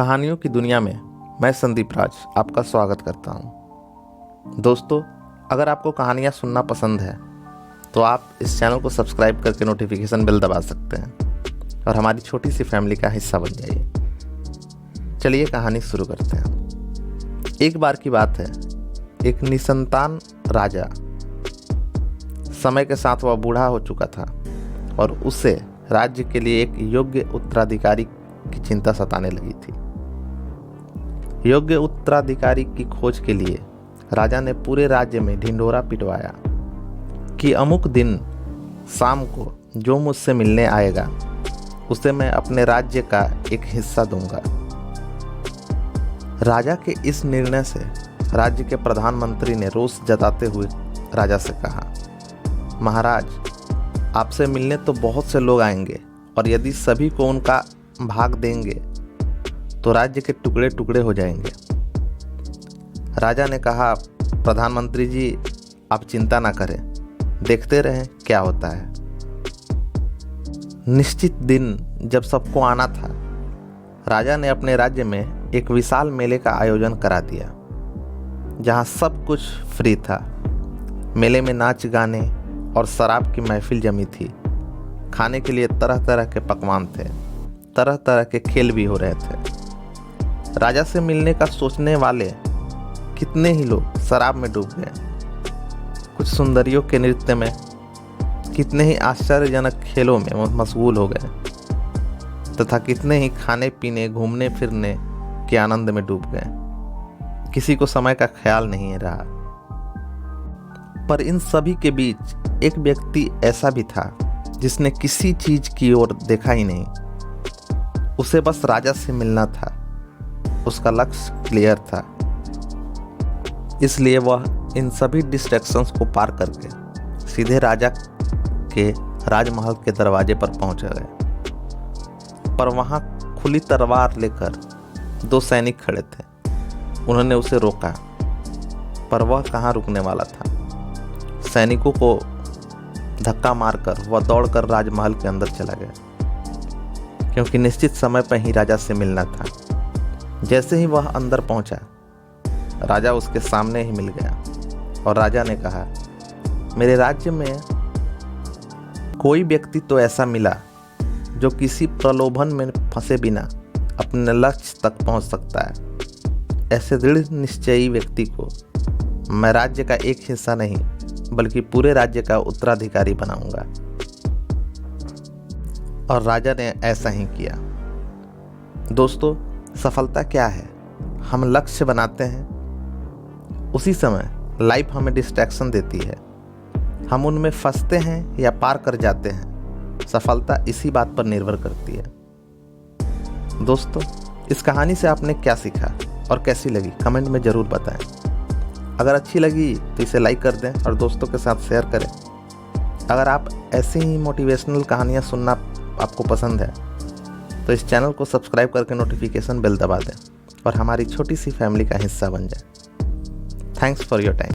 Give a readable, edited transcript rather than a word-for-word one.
कहानियों की दुनिया में मैं संदीप राज आपका स्वागत करता हूं। दोस्तों, अगर आपको कहानियां सुनना पसंद है तो आप इस चैनल को सब्सक्राइब करके नोटिफिकेशन बेल दबा सकते हैं और हमारी छोटी सी फैमिली का हिस्सा बन जाइए। चलिए कहानी शुरू करते हैं। एक बार की बात है, एक निसंतान राजा। समय के साथ वह बूढ़ा हो चुका था और उसे राज्य के लिए एक योग्य उत्तराधिकारी की चिंता सताने लगी थी। योग्य उत्तराधिकारी की खोज के लिए राजा ने पूरे राज्य में ढिंढोरा पिटवाया कि अमुक दिन शाम को जो मुझसे मिलने आएगा उसे मैं अपने राज्य का एक हिस्सा दूंगा। राजा के इस निर्णय से राज्य के प्रधानमंत्री ने रोष जताते हुए राजा से कहा, महाराज, आपसे मिलने तो बहुत से लोग आएंगे और यदि सभी को उनका भाग देंगे तो राज्य के टुकड़े टुकड़े हो जाएंगे। राजा ने कहा, प्रधानमंत्री जी, आप चिंता ना करें, देखते रहें क्या होता है। निश्चित दिन जब सबको आना था, राजा ने अपने राज्य में एक विशाल मेले का आयोजन करा दिया, जहां सब कुछ फ्री था। मेले में नाच गाने और शराब की महफिल जमी थी। खाने के लिए तरह तरह के पकवान थे, तरह तरह के खेल भी हो रहे थे। राजा से मिलने का सोचने वाले कितने ही लोग शराब में डूब गए, कुछ सुंदरियों के नृत्य में, कितने ही आश्चर्यजनक खेलों में मशगूल हो गए तथा कितने ही खाने पीने, घूमने फिरने के आनंद में डूब गए। किसी को समय का ख्याल नहीं रहा। पर इन सभी के बीच एक व्यक्ति ऐसा भी था जिसने किसी चीज की ओर देखा ही नहीं। उसे बस राजा से मिलना था। उसका लक्ष्य क्लियर था, इसलिए वह इन सभी डिस्ट्रैक्शंस को पार करके सीधे राजा के राजमहल के दरवाजे पर पहुंच गए। पर वहां खुली तलवार लेकर दो सैनिक खड़े थे। उन्होंने उसे रोका, पर वह कहां रुकने वाला था। सैनिकों को धक्का मारकर वह दौड़कर राजमहल के अंदर चला गया, क्योंकि निश्चित समय पर ही राजा से मिलना था। जैसे ही वह अंदर पहुंचा, राजा उसके सामने ही मिल गया और राजा ने कहा, मेरे राज्य में कोई व्यक्ति तो ऐसा मिला जो किसी प्रलोभन में फंसे बिना अपने लक्ष्य तक पहुंच सकता है। ऐसे दृढ़ निश्चयी व्यक्ति को मैं राज्य का एक हिस्सा नहीं बल्कि पूरे राज्य का उत्तराधिकारी बनाऊंगा। और राजा ने ऐसा ही किया। दोस्तों, सफलता क्या है? हम लक्ष्य बनाते हैं, उसी समय लाइफ हमें डिस्ट्रैक्शन देती है। हम उनमें फंसते हैं या पार कर जाते हैं। सफलता इसी बात पर निर्भर करती है। दोस्तों, इस कहानी से आपने क्या सीखा और कैसी लगी, कमेंट में ज़रूर बताएं। अगर अच्छी लगी तो इसे लाइक कर दें और दोस्तों के साथ शेयर करें। अगर आप ऐसी ही मोटिवेशनल कहानियाँ सुनना आपको पसंद है तो इस चैनल को सब्सक्राइब करके नोटिफिकेशन बेल दबा दें और हमारी छोटी सी फैमिली का हिस्सा बन जाए। Thanks for your time.